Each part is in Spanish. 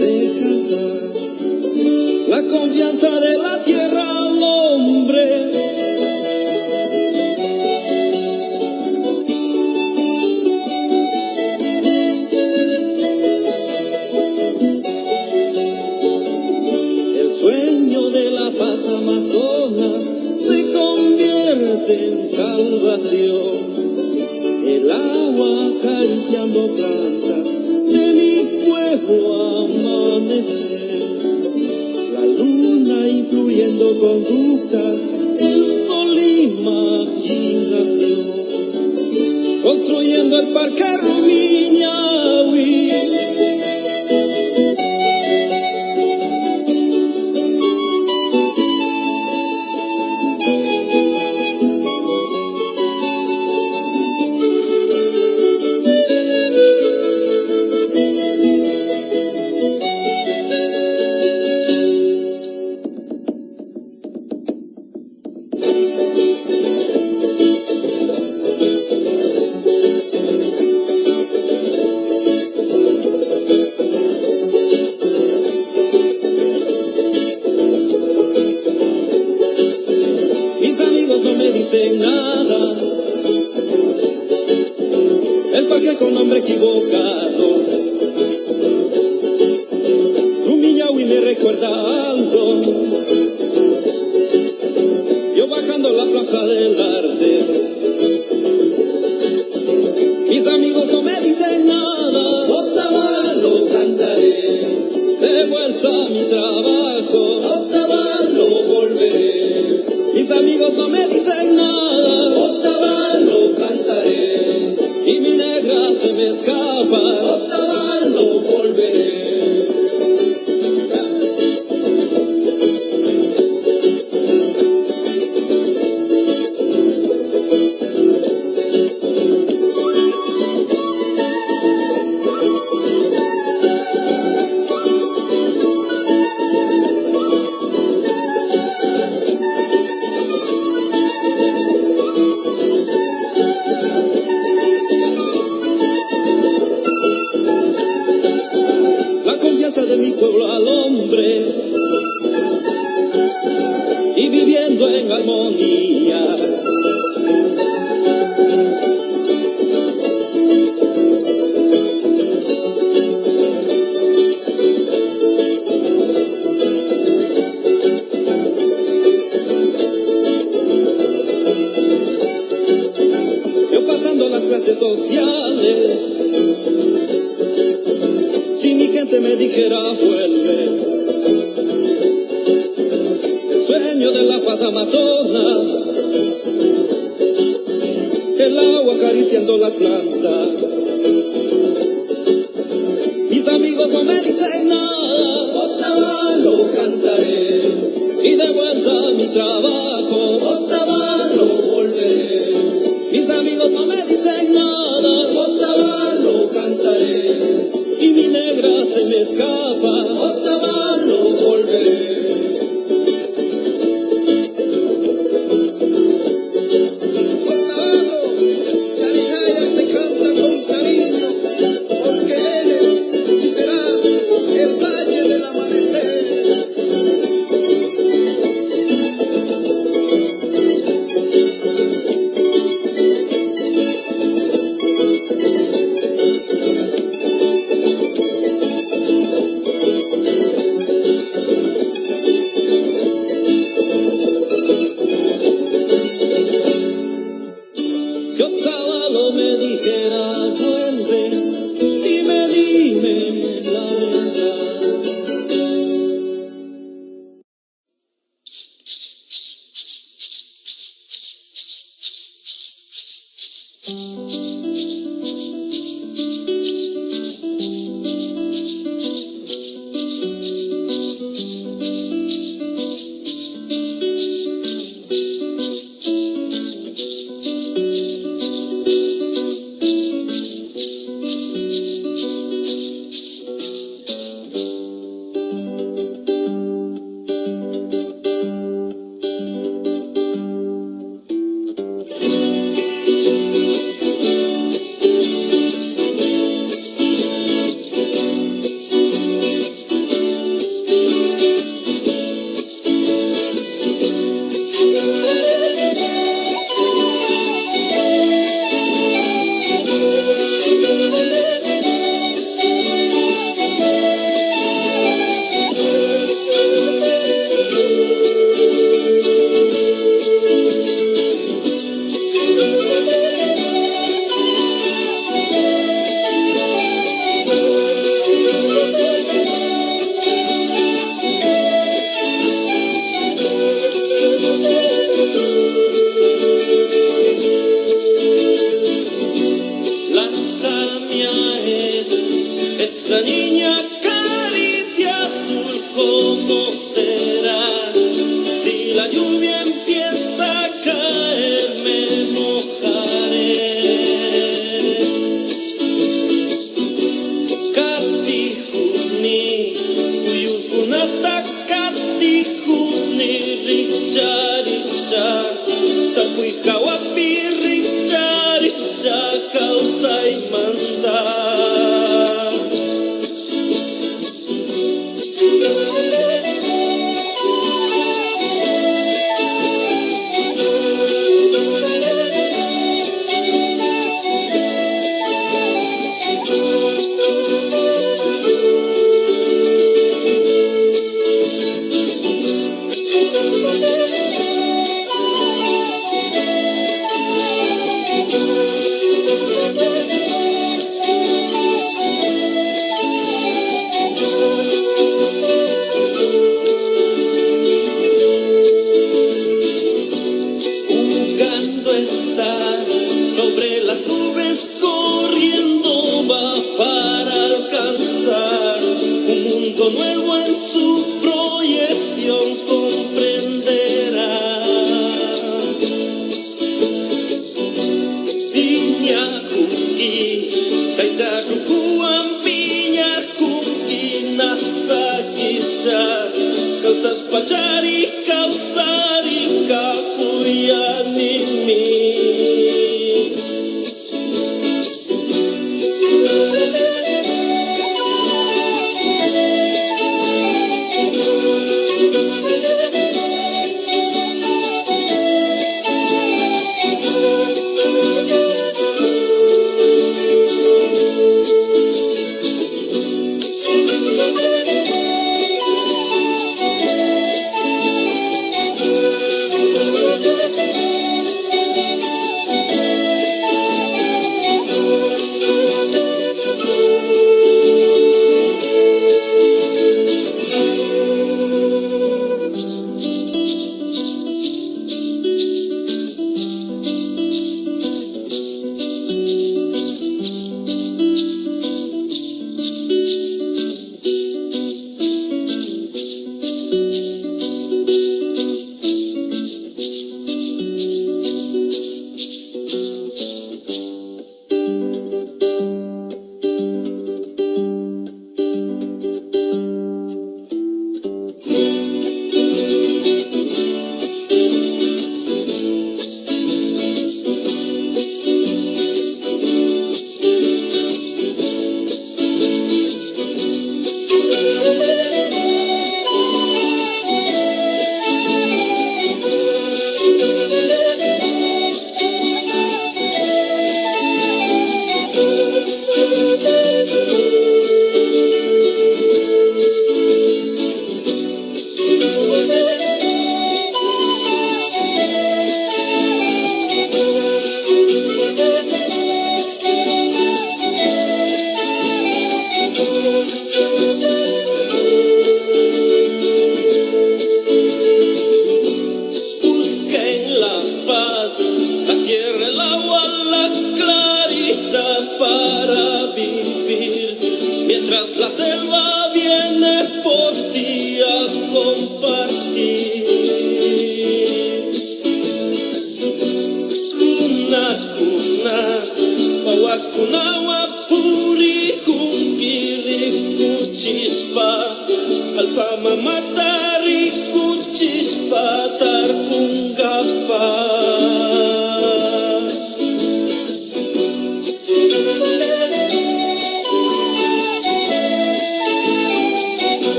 de cantar. La confianza de la tierra al hombre. El sueño de la paz Amazonas se convierte en salvación. El agua acariciando plantas de mi pueblo amanecer. La luna influyendo conductas, el sol imaginación. Construyendo el parque Rumiñahui. Dicen nada, el parque con nombre equivocado. Rumiñahui me recuerda algo. Yo bajando la plaza del arte, mis amigos no me dicen nada. Otavalo cantaré, de vuelta a mi trabajo. Otavalo volveré. Mis amigos no me dicen nada. Otavalo cantaré y mi negra se me escapa. Otavalo volveré. De mi pueblo al hombre y viviendo en armonía. Yo pasando las clases sociales, si mi gente me dijera vuelve, el sueño de la paz Amazonas, el agua acariciando las plantas. Mis amigos no me dicen nada. Otavalo cantaré y de vuelta a mi trabajo. Otavalo volveré. Mis amigos no me dicen nada. Otavalo cantaré y mi negra se me escapa. Otavalo volveré. Otavalo, Charijaya te canta con cariño, porque eres y serás el valle del amanecer. lo nuevo en su proyección comprenderá. Piña kuki, kaita rukuan piña kuki, nafsa kisha, causas pachari, causari, kapuyanimi. Para vivir, mientras la selva viene por ti a compartir. Runa kuna, wawakuna wapuri kumpiri kuchispa, alpama matari kuchispa tarpungapa.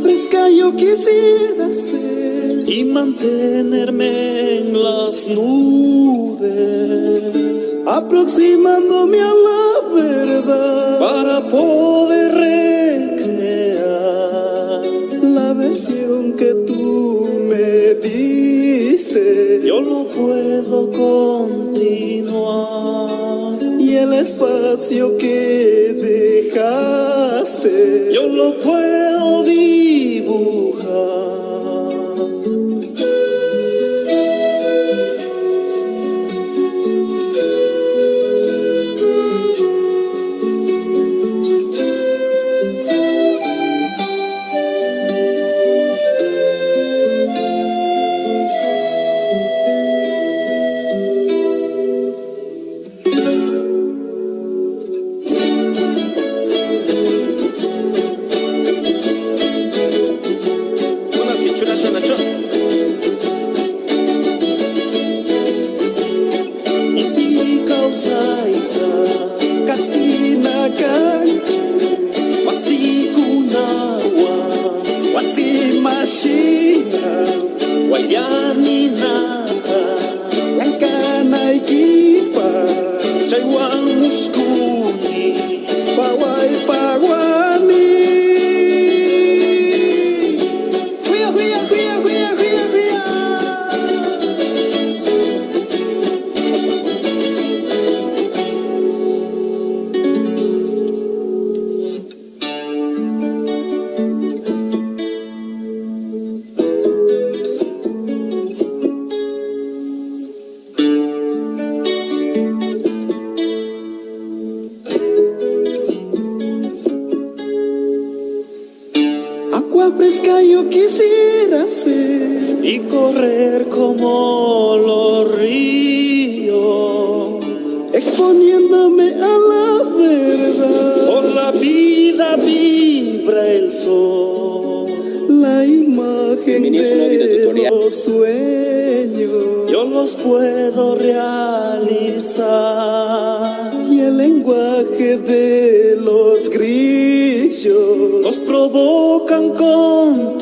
fresca yo quisiera ser y mantenerme en las nubes, aproximándome a la verdad para poder recrear la versión que tú me diste. Yo no puedo continuar y el espacio que dejaste yo lo puedo dibujar. Fresca yo quisiera ser y correr como los ríos, exponiéndome a la verdad. Por la vida vibra el sol, la imagen de los sueños yo los puedo realizar, y el lenguaje de los grillos nos provocan continuar.